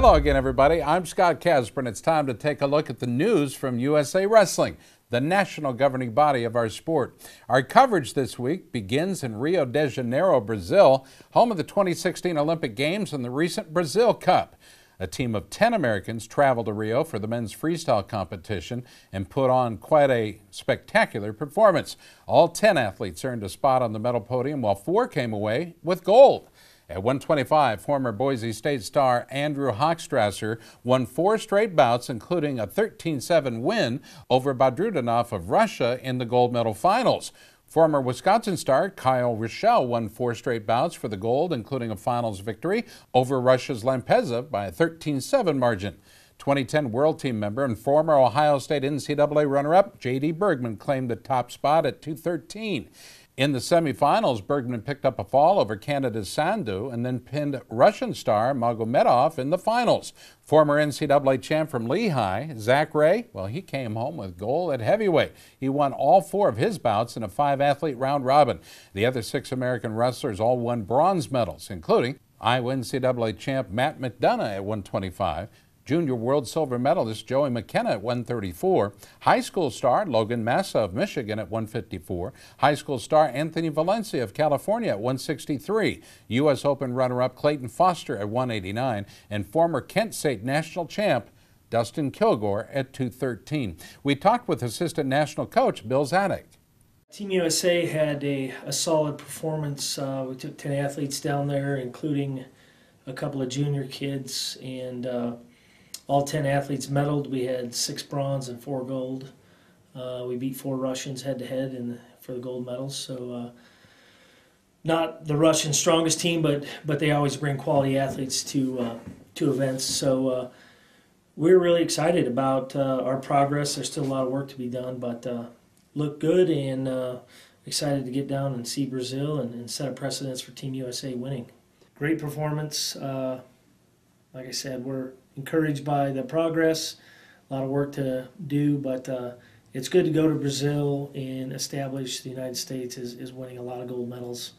Hello again, everybody. I'm Scott Casper, and it's time to take a look at the news from USA Wrestling, the national governing body of our sport. Our coverage this week begins in Rio de Janeiro, Brazil, home of the 2016 Olympic Games and the recent Brazil Cup. A team of 10 Americans traveled to Rio for the men's freestyle competition and put on quite a spectacular performance. All 10 athletes earned a spot on the medal podium, while 4 came away with gold. At 125, former Boise State star Andrew Hochstrasser won 4 straight bouts, including a 13-7 win over Badrudanov of Russia in the gold medal finals. Former Wisconsin star Kyle Richel won 4 straight bouts for the gold, including a finals victory over Russia's Lampeza by a 13-7 margin. 2010 World Team member and former Ohio State NCAA runner-up J.D. Bergman claimed the top spot at 213. In the semifinals, Bergman picked up a fall over Canada's Sandu and then pinned Russian star Magomedov in the finals. Former NCAA champ from Lehigh, Zach Ray, well, he came home with gold at heavyweight. He won all 4 of his bouts in a 5-athlete round robin. The other 6 American wrestlers all won bronze medals, including Iowa NCAA champ Matt McDonough at 125, Junior World Silver medalist Joey McKenna at 134, high school star Logan Massa of Michigan at 154, high school star Anthony Valencia of California at 163, U.S. Open runner-up Clayton Foster at 189, and former Kent State national champ Dustin Kilgore at 213. We talked with assistant national coach Bill Zadek. Team USA had a solid performance. We took 10 athletes down there, including a couple of junior kids, and all 10 athletes medaled. We had 6 bronze and 4 gold. We beat 4 Russians head-to-head for the gold medals. So not the Russian strongest team, but they always bring quality athletes to events. So we're really excited about our progress. There's still a lot of work to be done, but look good, and excited to get down and see Brazil and set a precedence for Team USA winning. Great performance. Like I said, we're encouraged by the progress. A lot of work to do, but it's good to go to Brazil and establish the United States is winning a lot of gold medals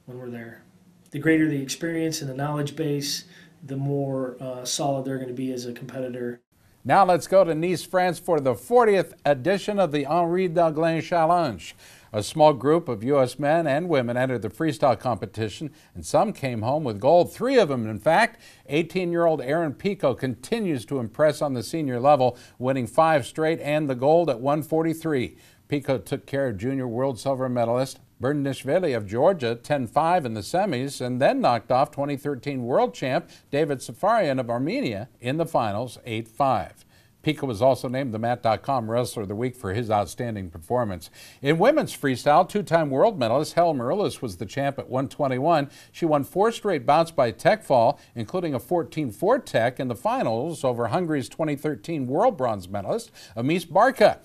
when we're there. The greater the experience and the knowledge base, the more solid they're going to be as a competitor. Now let's go to Nice, France for the 40th edition of the Henri Daglin Challenge. A small group of U.S. men and women entered the freestyle competition, and some came home with gold. 3 of them, in fact. 18-year-old Aaron Pico continues to impress on the senior level, winning 5 straight and the gold at 143. Pico took care of junior world silver medalist Bernishvili of Georgia 10-5 in the semis, and then knocked off 2013 world champ David Safarian of Armenia in the finals 8-5. Pico was also named the Mat.com Wrestler of the Week for his outstanding performance. In women's freestyle, 2-time world medalist Helen Maroulis was the champ at 121. She won 4 straight bouts by tech fall, including a 14-4 tech in the finals over Hungary's 2013 world bronze medalist Amis Barca.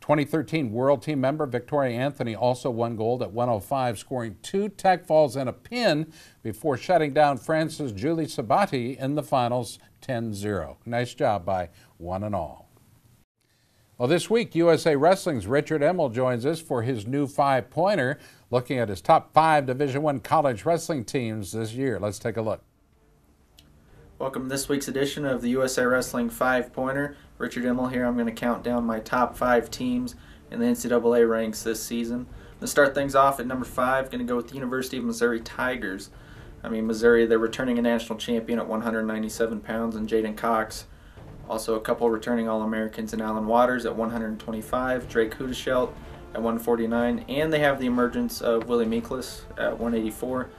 2013 World Team member Victoria Anthony also won gold at 105, scoring 2 tech falls and a pin before shutting down France's Julie Sabati in the finals 10-0. Nice job by one and all. Well, this week, USA Wrestling's Richard Emmel joins us for his new 5-pointer, looking at his top 5 Division I college wrestling teams this year. Let's take a look. Welcome to this week's edition of the USA Wrestling 5-pointer. Richard Emmel here. I'm going to count down my top 5 teams in the NCAA ranks this season. I'm going to start things off at number 5. Going to go with the University of Missouri Tigers. Missouri, they're returning a national champion at 197 pounds in Jaden Cox. Also a couple returning All-Americans in Alan Waters at 125, Drake Hudeshelt at 149, and they have the emergence of Willie Miklas at 184.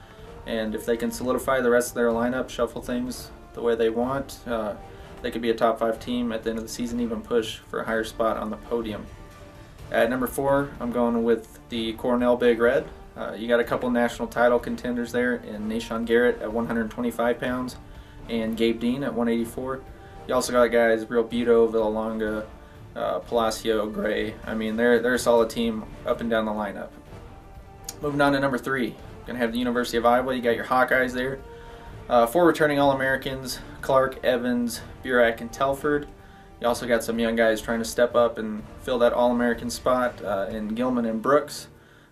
And if they can solidify the rest of their lineup, shuffle things the way they want, they could be a top 5 team at the end of the season, even push for a higher spot on the podium. At number 4, I'm going with the Cornell Big Red. You got a couple national title contenders there in Nashon Garrett at 125 pounds and Gabe Dean at 184. You also got guys Real Buto, Villalonga, Palacio, Gray. They're a solid team up and down the lineup. Moving on to number 3, going to have the University of Iowa. You got your Hawkeyes there. 4 returning All-Americans, Clark, Evans, Burak, and Telford. You also got some young guys trying to step up and fill that All-American spot in Gilman and Brooks.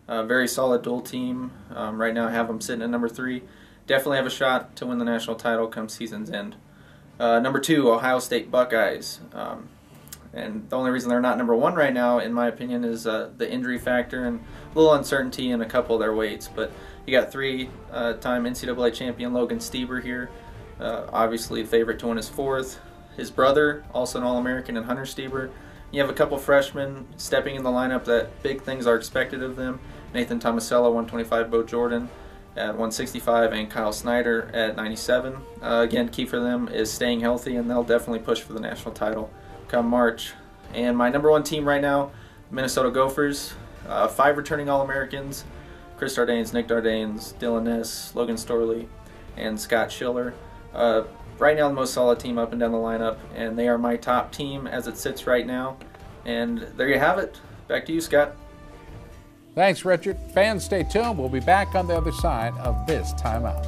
Very solid dual team. Right now I have them sitting at number 3. Definitely have a shot to win the national title come season's end. Number 2, Ohio State Buckeyes. And the only reason they're not number 1 right now, in my opinion, is the injury factor and a little uncertainty in a couple of their weights. But you got 3-time NCAA champion Logan Stieber here. Obviously, favorite to win his 4th. His brother, also an All-American, and Hunter Stieber. You have a couple freshmen stepping in the lineup that big things are expected of them. Nathan Tomasello, 125, Bo Jordan at 165, and Kyle Snyder at 97. Again, key for them is staying healthy, and they'll definitely push for the national title come March. And my number 1 team right now, Minnesota Gophers. 5 returning All-Americans: Chris Dardanes, Nick Dardanes, Dylan Ness, Logan Storley, and Scott Schiller. Right now the most solid team up and down the lineup, and they are my top team as it sits right now. And there you have it. Back to you, Scott. Thanks, Richard. Fans, stay tuned. We'll be back on the other side of this timeout.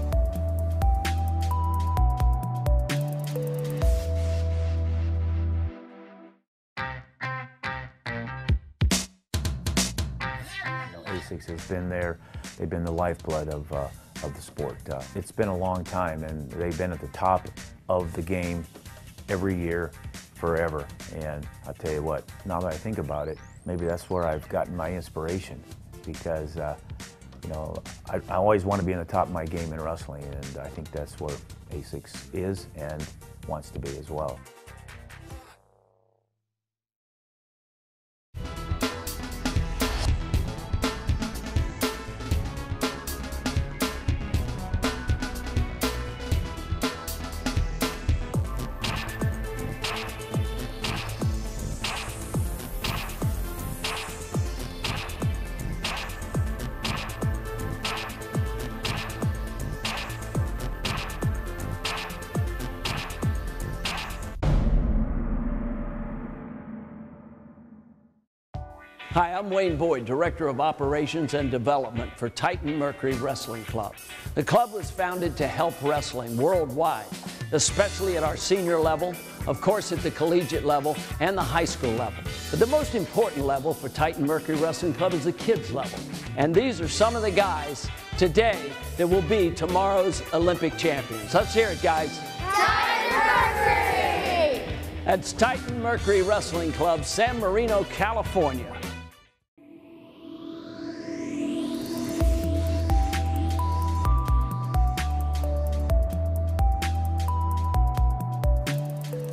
ASICS has been there. They've been the lifeblood of the sport. It's been a long time, and they've been at the top of the game every year, forever. And I'll tell you what, now that I think about it, maybe that's where I've gotten my inspiration, because you know, I always want to be in the top of my game in wrestling, and I think that's where ASICS is and wants to be as well. Hi, I'm Wayne Boyd, Director of Operations and Development for Titan Mercury Wrestling Club. The club was founded to help wrestling worldwide, especially at our senior level, of course at the collegiate level and the high school level. But the most important level for Titan Mercury Wrestling Club is the kids level. And these are some of the guys today that will be tomorrow's Olympic champions. Let's hear it, guys. Titan Mercury! That's Titan Mercury Wrestling Club, San Marino, California.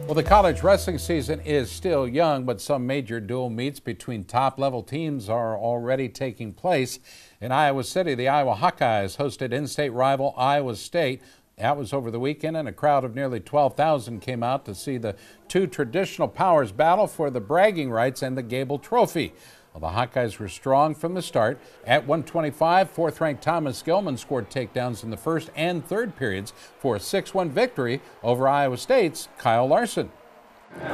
Well, the college wrestling season is still young, but some major dual meets between top-level teams are already taking place. In Iowa City, the Iowa Hawkeyes hosted in-state rival Iowa State. That was over the weekend, and a crowd of nearly 12,000 came out to see the two traditional powers battle for the bragging rights and the Gable Trophy. Well, the Hawkeyes were strong from the start. At 125, fourth-ranked Thomas Gilman scored takedowns in the first and third periods for a 6-1 victory over Iowa State's Kyle Larson.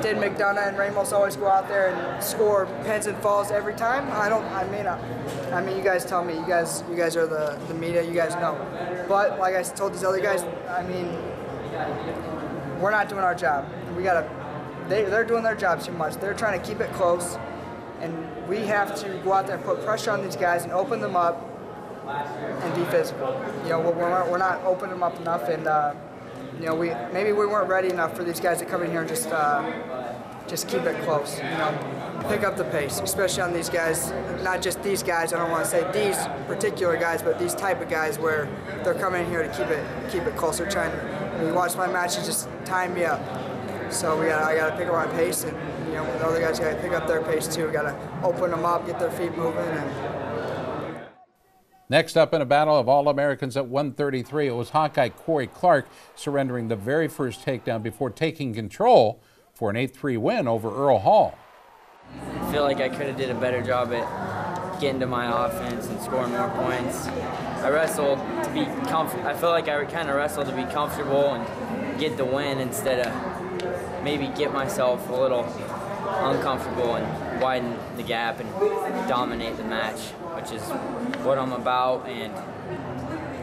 Did McDonough and Ramos always go out there and score pens and falls every time? I mean, you guys tell me. You guys are the media. You guys know. But like I told these other guys, I mean, we're not doing our job. They're doing their job too much. They're trying to keep it close. And we have to go out there and put pressure on these guys and open them up and be physical. You know, we're not opening them up enough, and you know, maybe we weren't ready enough for these guys to come in here and just keep it close. You know, pick up the pace, especially on these guys. Not just these guys. I don't want to say these particular guys, but these type of guys where they're coming in here to keep it close. They're trying. When you watch my matches, just time me up. So I gotta pick up my pace, and you know, the other guys gotta pick up their pace too. We gotta open them up, get their feet moving. And next up in a battle of All-Americans at 133, it was Hawkeye Corey Clark surrendering the very first takedown before taking control for an 8-3 win over Earl Hall. I feel like I could have did a better job at getting to my offense and scoring more points. I wrestled to be comfortable. I feel like I kind of wrestled to be comfortable and get the win instead of maybe get myself a little uncomfortable and widen the gap and dominate the match, which is what I'm about. And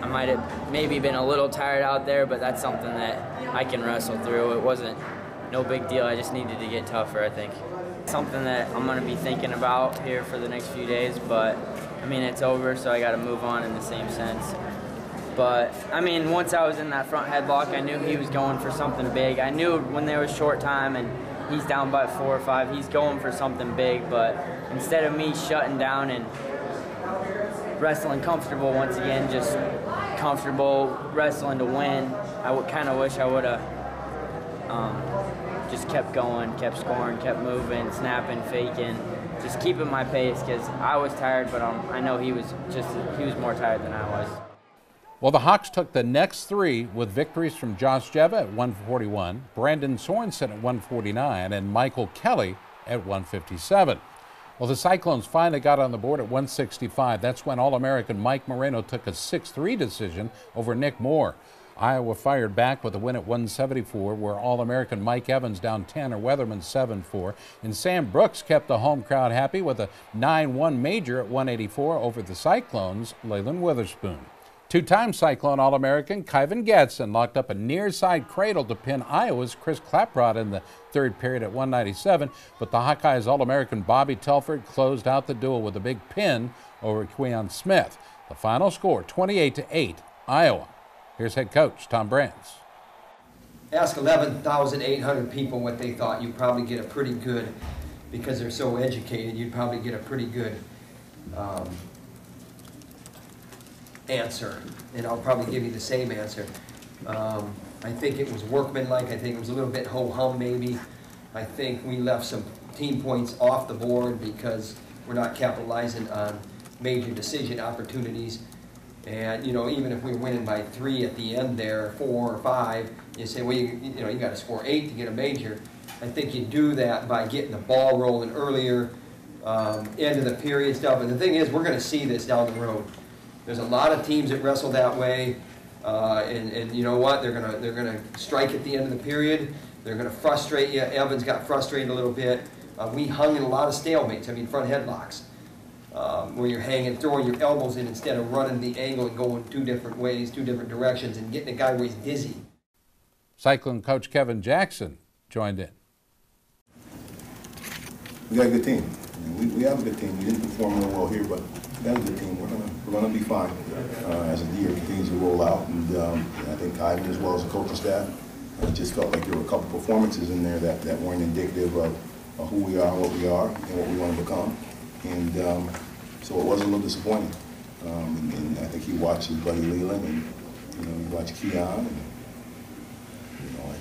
I might have maybe been a little tired out there, but that's something that I can wrestle through. It wasn't no big deal. I just needed to get tougher, I think. Something that I'm going to be thinking about here for the next few days, but I mean, it's over, so I got to move on in the same sense. But, I mean, once I was in that front headlock, I knew he was going for something big. I knew when there was short time and he's down by 4 or 5, he's going for something big. But instead of me shutting down and wrestling comfortable once again, just comfortable wrestling to win, I would kind of wish I would have just kept going, kept scoring, kept moving, snapping, faking, just keeping my pace, because I was tired, but I know he was more tired than I was. Well, the Hawks took the next 3 with victories from Josh Jeva at 141, Brandon Sorensen at 149, and Michael Kelly at 157. Well, the Cyclones finally got on the board at 165. That's when All-American Mike Moreno took a 6-3 decision over Nick Moore. Iowa fired back with a win at 174, where All-American Mike Evans downed Tanner Weatherman 7-4, and Sam Brooks kept the home crowd happy with a 9-1 major at 184 over the Cyclones' Leyland Witherspoon. Two-time Cyclone All-American Kyvan Gadsden locked up a near-side cradle to pin Iowa's Chris Claprod in the third period at 197, but the Hawkeyes All-American Bobby Telford closed out the duel with a big pin over Queon Smith. The final score, 28-8, Iowa. Here's head coach Tom Brands. Ask 11,800 people what they thought. You'd probably get a pretty good, because they're so educated, you'd probably get a pretty good answer, and I'll probably give you the same answer. I think it was workmanlike. I think it was a little bit ho-hum maybe. I think we left some team points off the board because we're not capitalizing on major decision opportunities. And you know, even if we're winning by 3 at the end there, 4 or 5, you say, well, you got to score 8 to get a major. I think you do that by getting the ball rolling earlier, end of the period stuff. And the thing is, we're going to see this down the road. There's a lot of teams that wrestle that way, and you know what? They're gonna strike at the end of the period. They're gonna frustrate you. Evans got frustrated a little bit. We hung in a lot of stalemates. I mean, front headlocks, where you're hanging, throwing your elbows in instead of running the angle and going 2 different ways, 2 different directions, and getting a guy where he's dizzy. Cyclone coach Kevin Jackson joined in. We got a good team. We have a good team. We didn't perform real well here, but we got a good team. We're gonna be fine as the year continues to roll out. And I think Kyvan, as well as the coaching staff, just felt like there were a couple performances in there that weren't indicative of who we are, and what we want to become. And so it was a little disappointing. And I think he watched his buddy Leland, and he watched Keon, and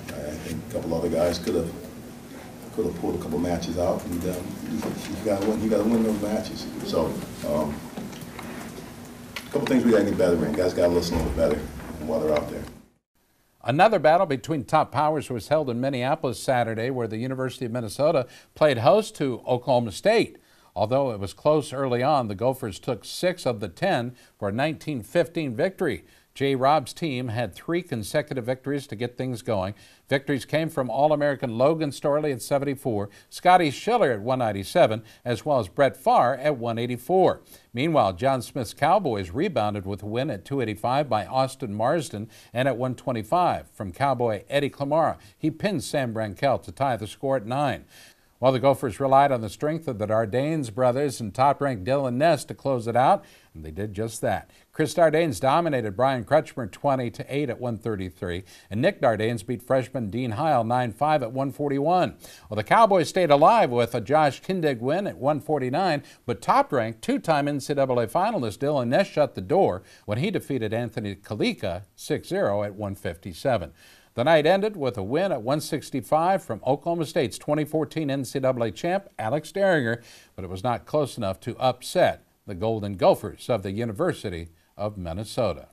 I think a couple other guys could have pulled a couple matches out, and you got to win those matches. So a couple things we got to get better in. Guys got to listen a little better while they're out there. Another battle between top powers was held in Minneapolis Saturday, where the University of Minnesota played host to Oklahoma State. Although it was close early on, the Gophers took 6 of the 10 for a 19-15 victory. J. Rob's team had 3 consecutive victories to get things going. Victories came from All-American Logan Storley at 74, Scotty Schiller at 197, as well as Brett Farr at 184. Meanwhile, John Smith's Cowboys rebounded with a win at 285 by Austin Marsden, and at 125 from Cowboy Eddie Clamara. He pinned Sam Brankel to tie the score at 9. While the Gophers relied on the strength of the Dardanes brothers and top-ranked Dylan Ness to close it out, and they did just that. Chris Dardanes dominated Brian Crutchmer 20-8 at 133, and Nick Dardanes beat freshman Dean Heil 9-5 at 141. Well, the Cowboys stayed alive with a Josh Kindig win at 149, but top-ranked 2-time NCAA finalist Dylan Ness shut the door when he defeated Anthony Kalika 6-0 at 157. The night ended with a win at 165 from Oklahoma State's 2014 NCAA champ Alex Derringer, but it was not close enough to upset the Golden Gophers of the University of Minnesota.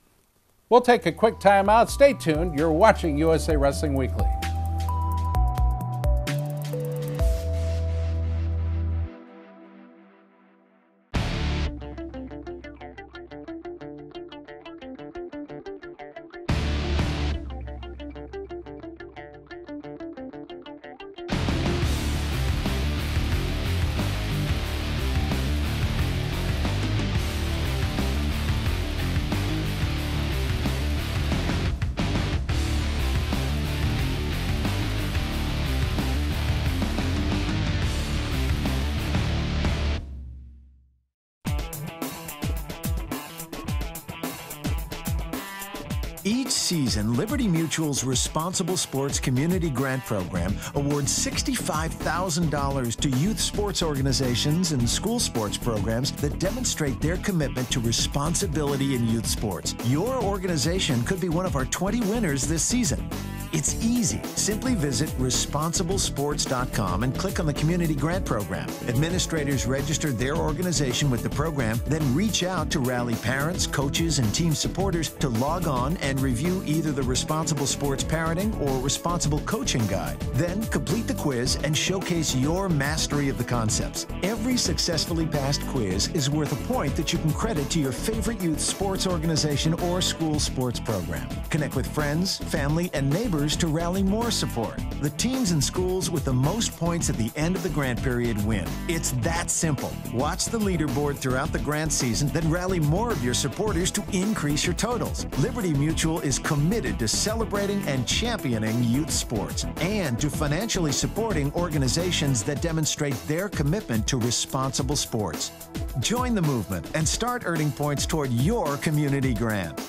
We'll take a quick time out. Stay tuned. You're watching USA Wrestling Weekly. Each season, Liberty Mutual's Responsible Sports Community Grant Program awards $65,000 to youth sports organizations and school sports programs that demonstrate their commitment to responsibility in youth sports. Your organization could be one of our 20 winners this season. It's easy. Simply visit responsiblesports.com and click on the Community Grant Program. Administrators register their organization with the program, then reach out to rally parents, coaches, and team supporters to log on and review either the Responsible Sports Parenting or Responsible Coaching Guide. Then complete the quiz and showcase your mastery of the concepts. Every successfully passed quiz is worth a point that you can credit to your favorite youth sports organization or school sports program. Connect with friends, family, and neighbors to rally more support. The teams and schools with the most points at the end of the grant period win. It's that simple. Watch the leaderboard throughout the grant season, then rally more of your supporters to increase your totals. Liberty Mutual is committed to celebrating and championing youth sports and to financially supporting organizations that demonstrate their commitment to responsible sports. Join the movement and start earning points toward your community grant.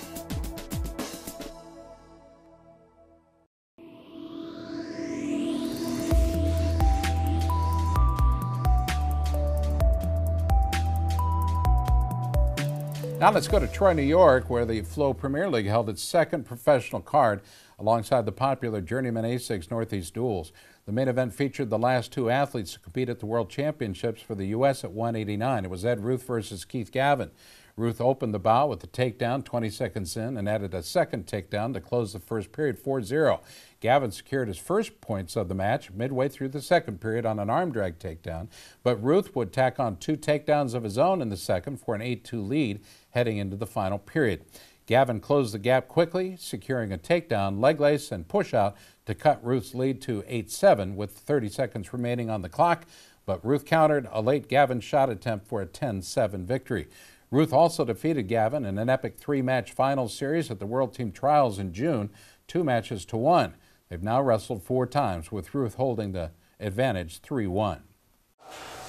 Now let's go to Troy, New York, where the Flo Premier League held its second professional card alongside the popular Journeyman A6 Northeast Duels. The main event featured the last two athletes to compete at the World Championships for the U.S. at 189. It was Ed Ruth versus Keith Gavin. Ruth opened the bout with a takedown 20 seconds in and added a second takedown to close the first period 4-0. Gavin secured his first points of the match midway through the second period on an arm drag takedown, but Ruth would tack on two takedowns of his own in the second for an 8-2 lead heading into the final period. Gavin closed the gap quickly, securing a takedown, leg lace, and push-out to cut Ruth's lead to 8-7 with 30 seconds remaining on the clock, but Ruth countered a late Gavin shot attempt for a 10-7 victory. Ruth also defeated Gavin in an epic three-match finals series at the World Team Trials in June, 2-1. They've now wrestled 4 times, with Ruth holding the advantage 3-1.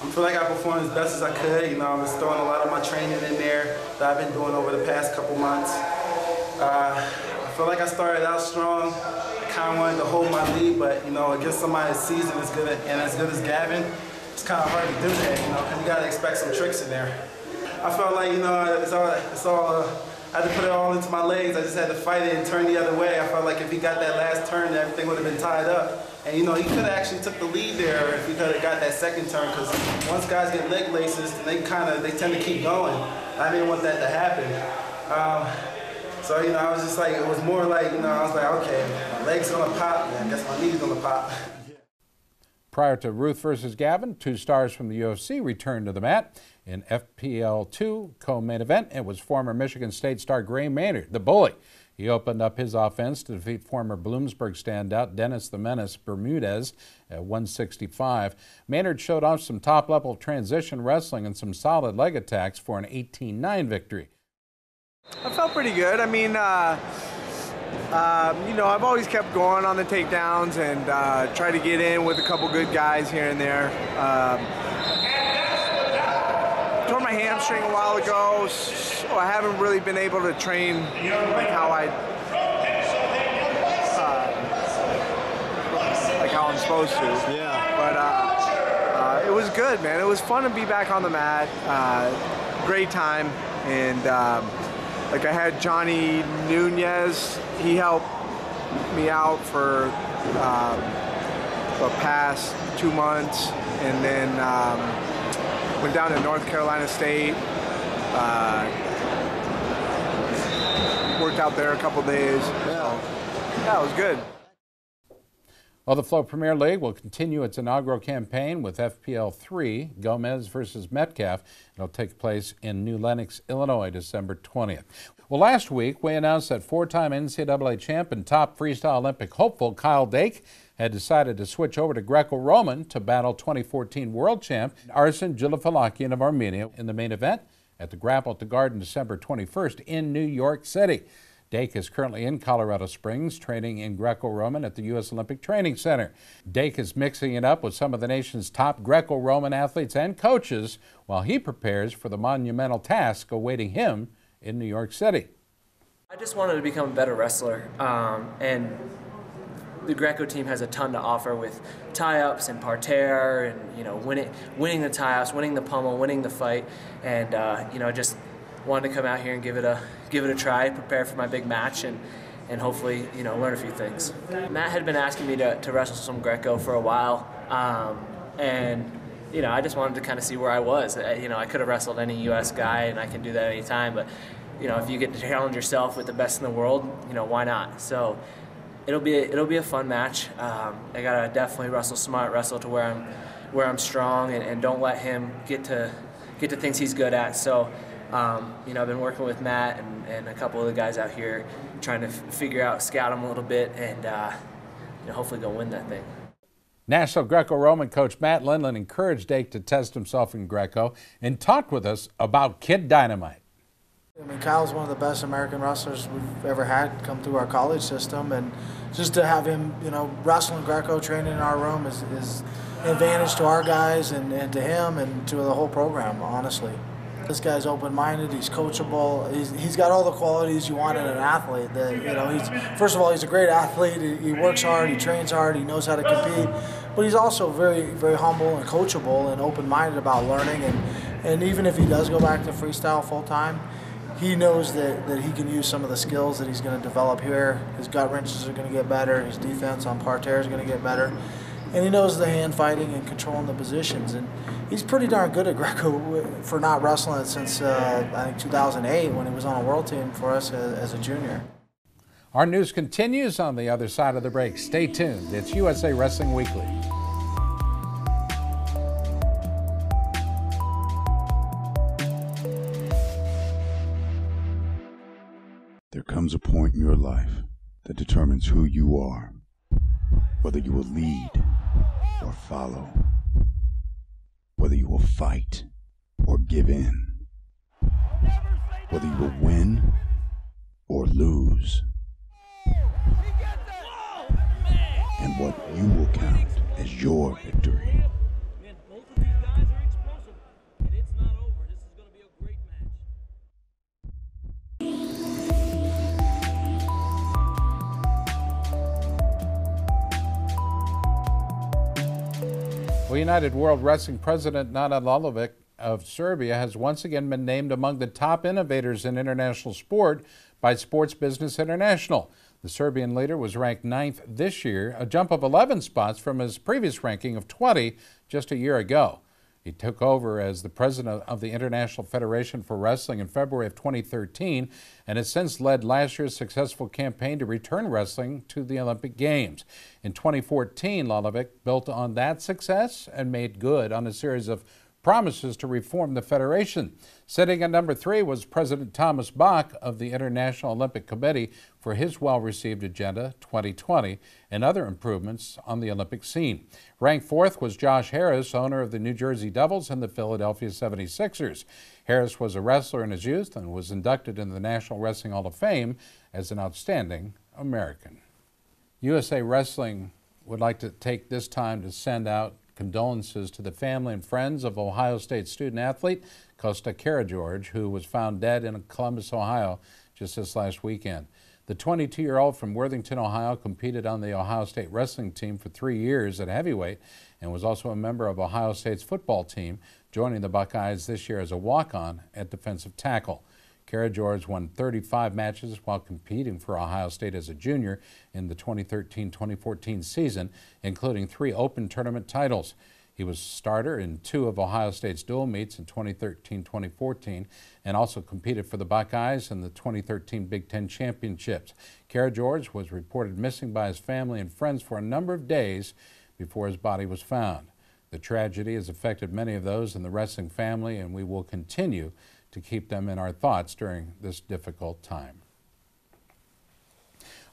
I feel like I performed as best as I could. You know, I'm just throwing a lot of my training in there that I've been doing over the past couple months. I feel like I started out strong. I kind of wanted to hold my lead, but, you know, against somebody as seasoned as good and as good as Gavin, it's kind of hard to do that, you know, because you got to expect some tricks in there. I felt like, you know, I had to put it all into my legs. I just had to fight it and turn the other way. I felt like if he got that last turn, everything would have been tied up. And, you know, he could have actually took the lead there if he could have got that second turn, because once guys get leg laces, they tend to keep going. I didn't want that to happen. So, you know, I was just like, it was more like, you know, I was like, okay, my leg's gonna pop, and I guess my knee's gonna pop. Prior to Ruth versus Gavin, 2 stars from the UFC returned to the mat. In FPL 2 co-main event, it was former Michigan State star Gray Maynard, the bully. He opened up his offense to defeat former Bloomsburg standout Dennis the Menace Bermudez at 165. Maynard showed off some top-level transition wrestling and some solid leg attacks for an 18-9 victory. I felt pretty good. I mean, you know, I've always kept going on the takedowns and tried to get in with a couple good guys here and there. Tore my hamstring a while ago, so I haven't really been able to train like how I'm supposed to. Yeah. But it was good, man. It was fun to be back on the mat. Great time, and like I had Johnny Nunez. He helped me out for the past 2 months, and then went down to North Carolina State, worked out there a couple days. So, yeah, it was good. Well, the Flo Premier League will continue its inaugural campaign with FPL 3, Gomez versus Metcalf. It'll take place in New Lenox, Illinois, December 20th. Well, last week we announced that 4-time NCAA champ and top freestyle Olympic hopeful Kyle Dake had decided to switch over to Greco-Roman to battle 2014 world champ Arsen Gilifalakian of Armenia in the main event at the Grapple at the Garden December 21st in New York City. Dake is currently in Colorado Springs training in Greco-Roman at the U.S. Olympic Training Center. Dake is mixing it up with some of the nation's top Greco-Roman athletes and coaches while he prepares for the monumental task awaiting him in New York City. I just wanted to become a better wrestler, and the Greco team has a ton to offer with tie-ups and parterre, and winning the tie-ups, winning the pummel, winning the fight, and just wanted to come out here and give it a try, prepare for my big match, and hopefully learn a few things. Matt had been asking me to wrestle some Greco for a while, and I just wanted to kind of see where I was. I could have wrestled any U.S. guy, and I can do that anytime, but if you get to challenge yourself with the best in the world, why not? So it'll be a fun match. I gotta definitely wrestle smart, wrestle to where I'm strong, and don't let him get to things he's good at. So I've been working with Matt and a couple of the guys out here, trying to figure out, scout him a little bit, and hopefully go win that thing. National Greco-Roman coach Matt Lindland encouraged Dake to test himself in Greco and talked with us about Kid Dynamite. I mean, Kyle's one of the best American wrestlers we've ever had come through our college system, and just to have him, wrestling Greco, training in our room is an advantage to our guys and to him and to the whole program, honestly. This guy's open-minded, he's coachable, he's got all the qualities you want in an athlete. First of all, he's a great athlete, he works hard, he trains hard, he knows how to compete, but he's also very, very humble and coachable and open-minded about learning, and even if he does go back to freestyle full-time, he knows that he can use some of the skills that he's going to develop here. His gut wrenches are going to get better. His defense on parterre is going to get better. And he knows the hand fighting and controlling the positions. And he's pretty darn good at Greco for not wrestling it since, I think, 2008 when he was on a world team for us as a junior. Our news continues on the other side of the break. Stay tuned. It's USA Wrestling Weekly. There comes a point in your life that determines who you are, whether you will lead or follow, whether you will fight or give in, whether you will win or lose, and what you will count as your victory. Well, United World Wrestling President Nana Lalovic of Serbia has once again been named among the top innovators in international sport by Sports Business International. The Serbian leader was ranked 9th this year, a jump of 11 spots from his previous ranking of 20 just a year ago. He took over as the president of the International Federation for Wrestling in February of 2013 and has since led last year's successful campaign to return wrestling to the Olympic Games. In 2014, Lalovic built on that success and made good on a series of promises to reform the federation. Sitting at number 3 was President Thomas Bach of the International Olympic Committee for his well-received Agenda 2020 and other improvements on the Olympic scene. Ranked 4th was Josh Harris, owner of the New Jersey Devils and the Philadelphia 76ers. Harris was a wrestler in his youth and was inducted into the National Wrestling Hall of Fame as an outstanding American. USA Wrestling would like to take this time to send out condolences to the family and friends of Ohio State student-athlete Costa Karageorge, who was found dead in Columbus, Ohio, just this last weekend. The 22-year-old from Worthington, Ohio, competed on the Ohio State wrestling team for 3 years at heavyweight and was also a member of Ohio State's football team, joining the Buckeyes this year as a walk-on at defensive tackle. Karageorge won 35 matches while competing for Ohio State as a junior in the 2013-2014 season, including 3 open tournament titles. He was starter in 2 of Ohio State's dual meets in 2013-2014 and also competed for the Buckeyes in the 2013 Big Ten Championships. Karageorge was reported missing by his family and friends for a number of days before his body was found. The tragedy has affected many of those in the wrestling family, and we will continue to keep them in our thoughts during this difficult time.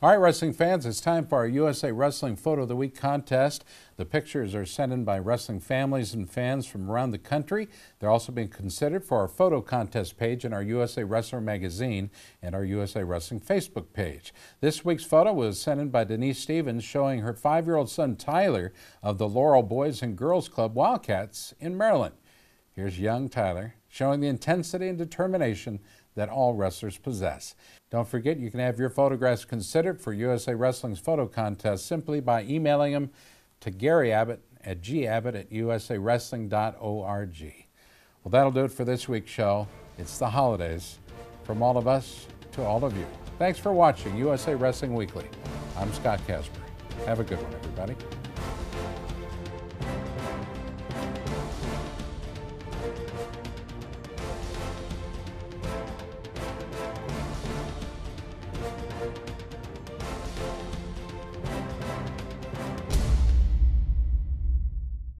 All right, wrestling fans, it's time for our USA Wrestling Photo of the Week contest. The pictures are sent in by wrestling families and fans from around the country. They're also being considered for our photo contest page in our USA Wrestler magazine and our USA Wrestling Facebook page. This week's photo was sent in by Denise Stevens, showing her 5-year-old son Tyler of the Laurel Boys and Girls Club Wildcats in Maryland. Here's young Tyler showing the intensity and determination that all wrestlers possess. Don't forget, you can have your photographs considered for USA Wrestling's photo contest simply by emailing them to Gary Abbott at gabbott@usawrestling.org. Well, that'll do it for this week's show. It's the holidays. From all of us to all of you. Thanks for watching USA Wrestling Weekly. I'm Scott Casper. Have a good one, everybody.